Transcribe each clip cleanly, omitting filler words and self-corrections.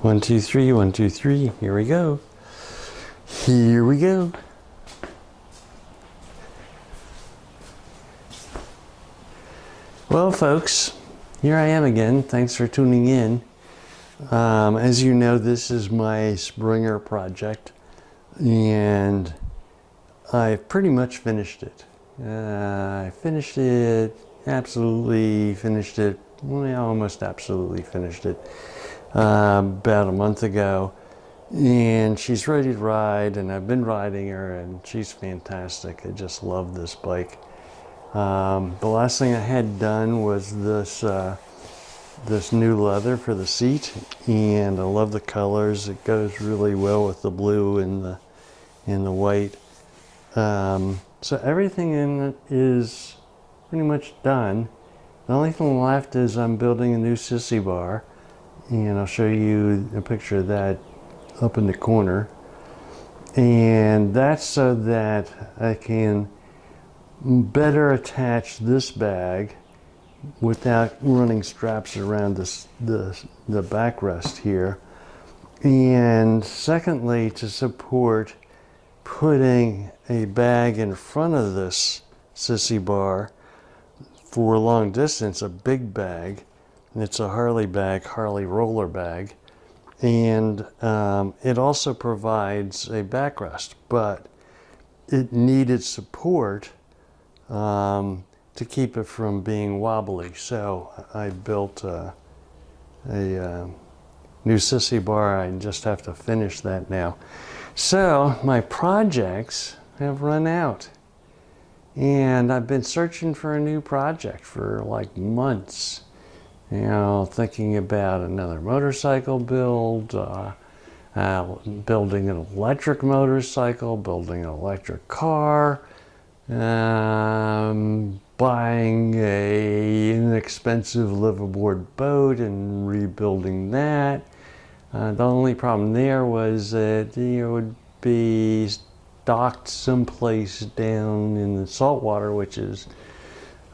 1, 2, 3, 1, 2, 3. Here we go. Here we go. Well, folks, here I am again. Thanks for tuning in. As you know, this is my Springer project, and I've pretty much finished it. I finished it, absolutely finished it, well, almost absolutely finished it about a month ago. And she's ready to ride, and I've been riding her, and she's fantastic. I just love this bike. The last thing I had done was this new leather for the seat, and I love the colors. It goes really well with the blue and the white. So everything in it is pretty much done. The only thing left is I'm building a new sissy bar, and I'll show you a picture of that up in the corner. And that's so that I can better attach this bag without running straps around the backrest here. And secondly, to support putting a bag in front of this sissy bar for long distance, a big bag. And it's a Harley bag, Harley roller bag. And it also provides a backrest, but it needed support to keep it from being wobbly. So I built a new sissy bar. I just have to finish that now. So my projects have run out, and I've been searching for a new project for like months. You know, thinking about another motorcycle build, building an electric motorcycle, building an electric car, buying an inexpensive liveaboard boat and rebuilding that. The only problem there was that it would be docked someplace down in the saltwater, which is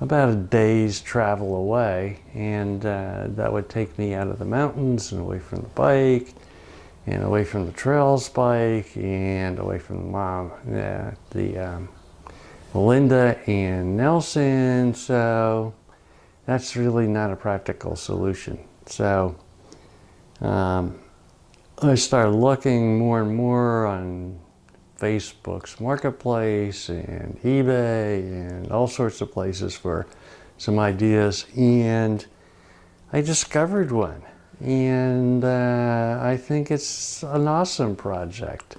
about a day's travel away, and that would take me out of the mountains and away from the bike, and away from the trails bike, and away from Melinda and Nelson. So that's really not a practical solution. So I started looking more and more on Facebook's marketplace and eBay and all sorts of places for some ideas, and I discovered one, and I think it's an awesome project.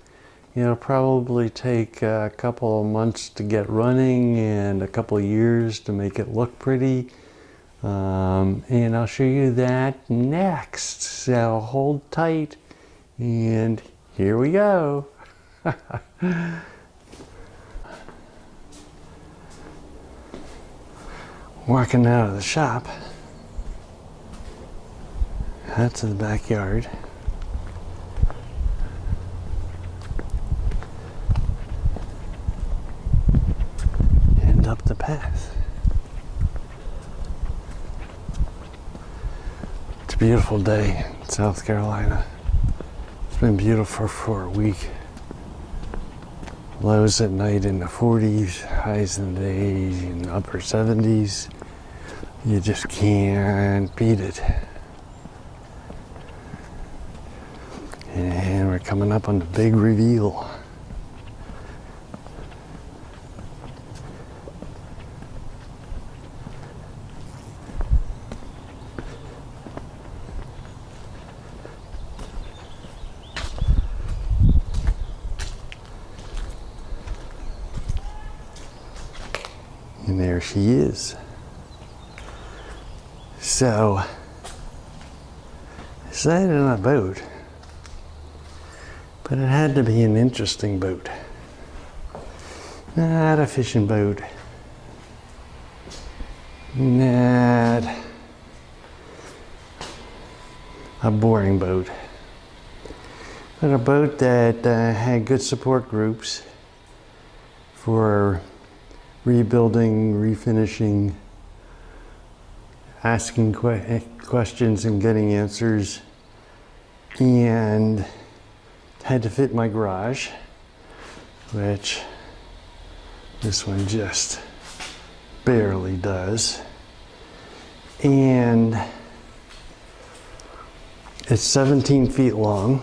It'll probably take a couple of months to get running and a couple of years to make it look pretty, and I'll show you that next. So hold tight, and here we go. Walking out of the shop, out to the backyard. And up the path. It's a beautiful day in South Carolina. It's been beautiful for a week. Lows at night in the 40s, highs in the days in the upper 70s. You just can't beat it. And we're coming up on the big reveal. And there she is. So, I decided on a boat, but it had to be an interesting boat. Not a fishing boat. Not a boring boat. But a boat that had good support groups for rebuilding, refinishing, asking questions and getting answers, and had to fit my garage, which this one just barely does. And it's 17 feet long.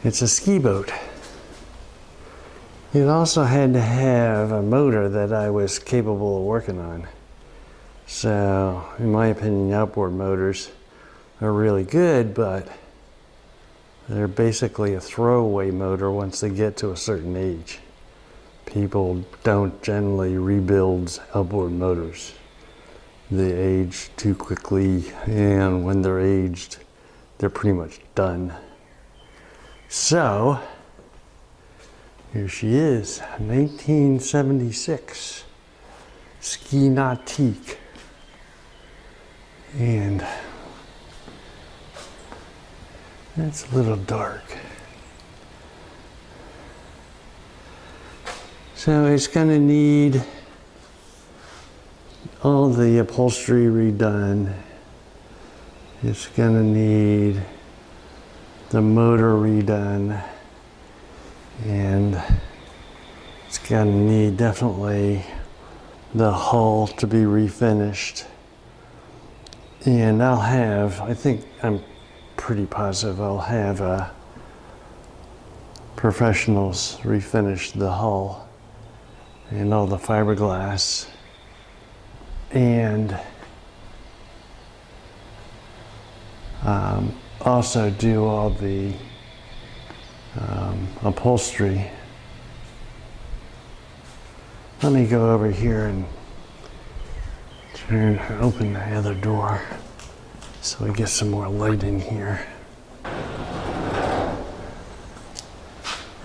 It's a ski boat. It also had to have a motor that I was capable of working on. So, in my opinion, outboard motors are really good, but they're basically a throwaway motor once they get to a certain age. People don't generally rebuild outboard motors. They age too quickly, and when they're aged, they're pretty much done. So, here she is, 1976 Ski Nautique. And it's a little dark. So it's going to need all the upholstery redone. It's going to need the motor redone. And it's going to need definitely the hull to be refinished. And I'm pretty positive I'll have professionals refinish the hull and all the fiberglass, and also do all the upholstery. Let me go over here and open the other door so we get some more light in here.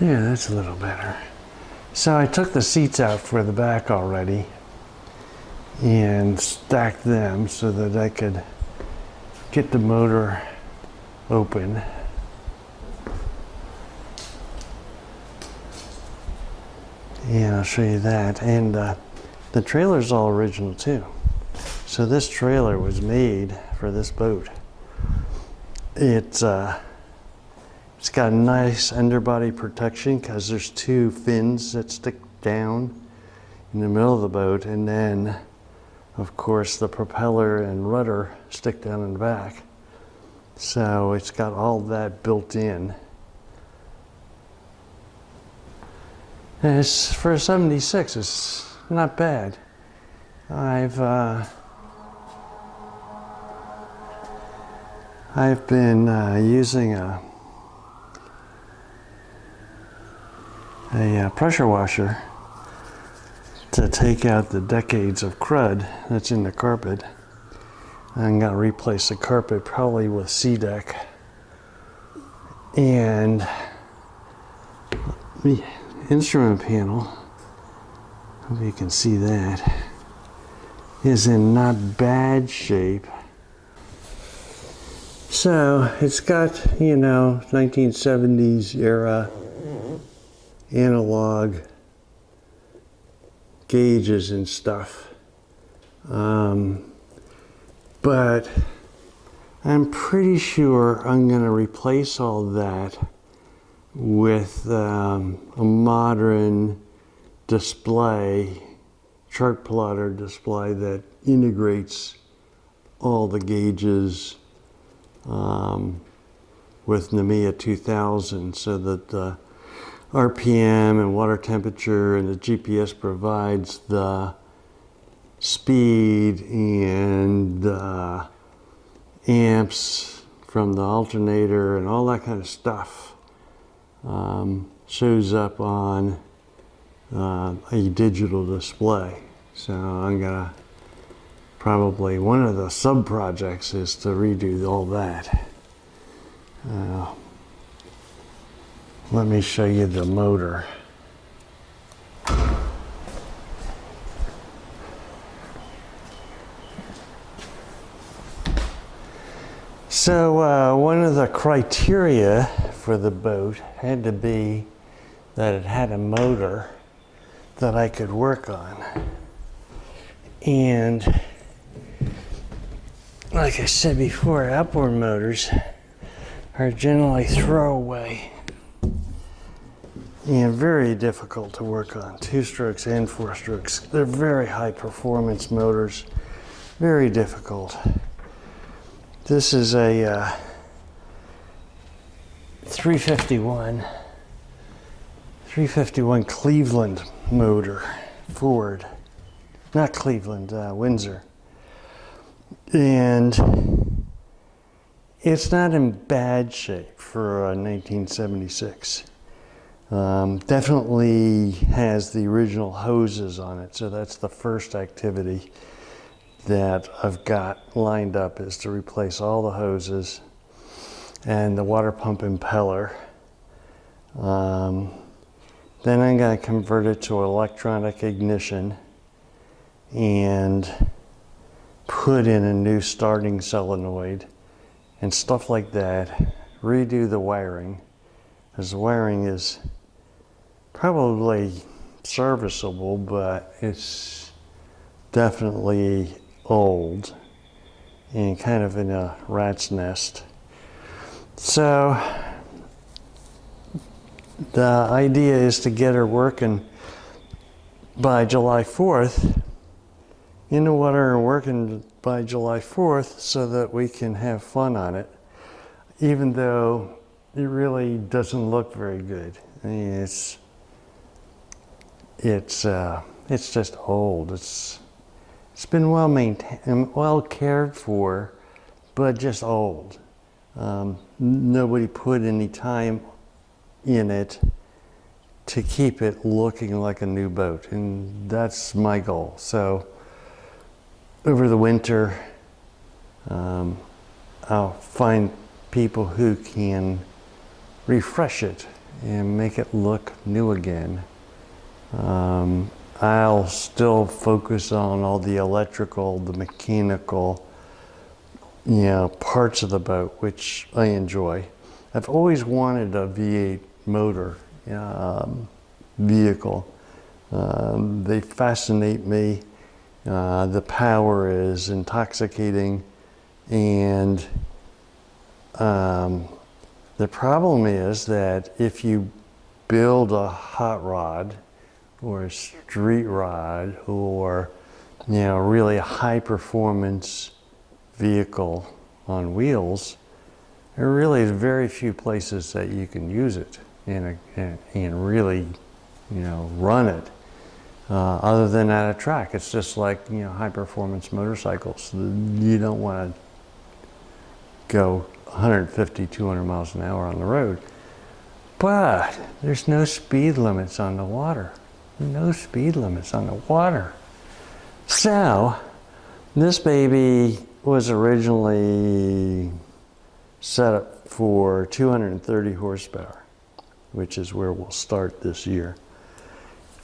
Yeah, that's a little better. So I took the seats out for the back already and stacked them so that I could get the motor open. And I'll show you that. And the trailer's all original too. So this trailer was made for this boat. It's got nice underbody protection because there's two fins that stick down in the middle of the boat, and then of course the propeller and rudder stick down in the back. So it's got all that built in. And it's, for a 76, it's not bad. I've been using a pressure washer to take out the decades of crud that's in the carpet. I'm going to replace the carpet probably with Sea-Deck. And the instrument panel, hope you can see that, is in not bad shape. So it's got, 1970s era analog gauges and stuff. But I'm pretty sure I'm going to replace all that with a modern display, chart plotter display that integrates all the gauges with NMEA 2000, so that the RPM and water temperature and the GPS provides the speed and the amps from the alternator and all that kind of stuff shows up on a digital display. So I'm gonna probably, one of the sub projects is to redo all that. Let me show you the motor. So one of the criteria for the boat had to be that it had a motor that I could work on. And like I said before, outboard motors are generally throwaway and very difficult to work on. 2 strokes and 4 strokes. They're very high performance motors, very difficult. This is a 351 Cleveland motor, Ford, not Cleveland, Windsor. And it's not in bad shape for 1976. Definitely has the original hoses on it, so that's the first activity that I've got lined up, is to replace all the hoses and the water pump impeller. Then I'm going to convert it to electronic ignition and put in a new starting solenoid and stuff like that. Redo the wiring, because the wiring is probably serviceable, but it's definitely old and kind of in a rat's nest. So the idea is to get her working by July 4th, in the water and working by July 4th, so that we can have fun on it, even though it really doesn't look very good. I mean, it's just old. It's been well maintained, well cared for, but just old. Nobody put any time in it to keep it looking like a new boat, and that's my goal. So over the winter, I'll find people who can refresh it and make it look new again. I'll still focus on all the electrical, the mechanical, parts of the boat, which I enjoy. I've always wanted a V8 motor vehicle. They fascinate me. The power is intoxicating, and the problem is that if you build a hot rod or a street rod or really a high performance vehicle on wheels, there really is very few places that you can use it and really run it other than at a track. It's just like high performance motorcycles. You don't want to go 150, 200 miles an hour on the road. But there's no speed limits on the water. No speed limits on the water. So this baby was originally set up for 230 horsepower, which is where we'll start this year.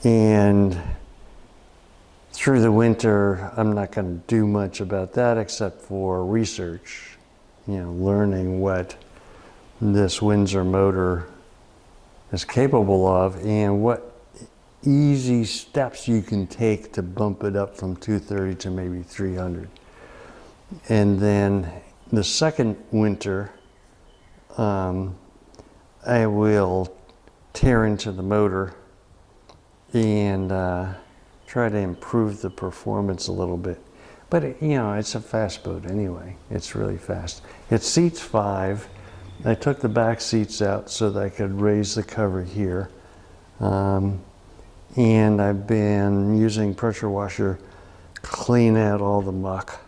And through the winter, I'm not going to do much about that except for research, learning what this Windsor motor is capable of and what easy steps you can take to bump it up from 230 to maybe 300. And then the second winter, I will tear into the motor and try to improve the performance a little bit. But it's a fast boat anyway. It's really fast. It seats 5. I took the back seats out so that I could raise the cover here. And I've been using pressure washer, clean out all the muck.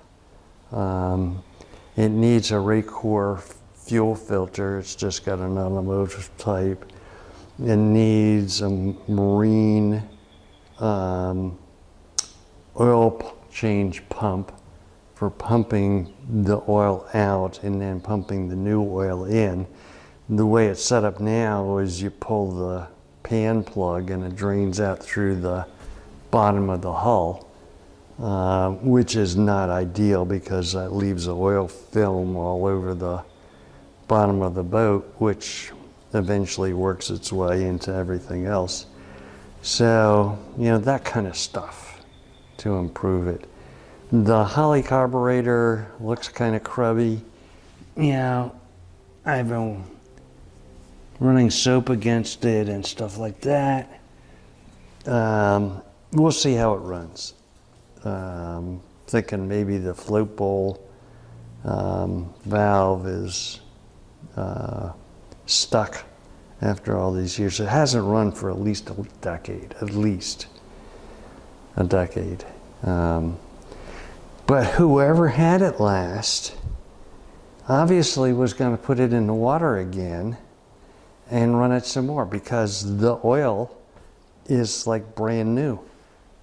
It needs a Raycor fuel filter. It's just got an automotive type. It needs a marine oil change pump for pumping the oil out and then pumping the new oil in. The way it's set up now is you pull the pan plug and it drains out through the bottom of the hull, which is not ideal because that leaves the oil film all over the bottom of the boat, which eventually works its way into everything else. So, that kind of stuff to improve it. The Harley carburetor looks kind of crubby. I've been running soap against it and stuff like that. We'll see how it runs. Thinking maybe the float bowl valve is stuck after all these years. It hasn't run for at least a decade, at least a decade. But whoever had it last obviously was going to put it in the water again and run it some more, because the oil is like brand new.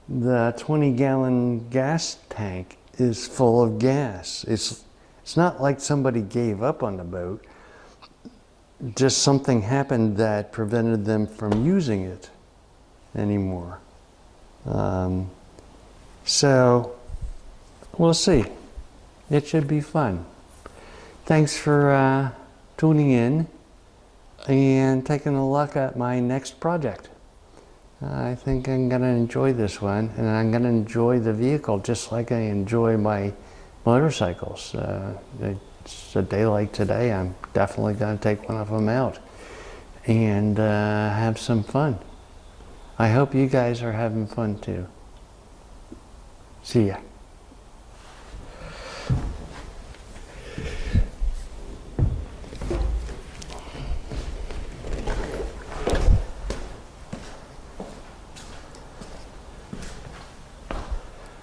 The 20-gallon gas tank is full of gas. It's not like somebody gave up on the boat. Just something happened that prevented them from using it anymore. So we'll see. It should be fun. Thanks for tuning in and taking a look at my next project. I think I'm going to enjoy this one, and I'm going to enjoy the vehicle just like I enjoy my motorcycles. It's a day like today, I'm definitely going to take one of them out and have some fun. I hope you guys are having fun too. See ya.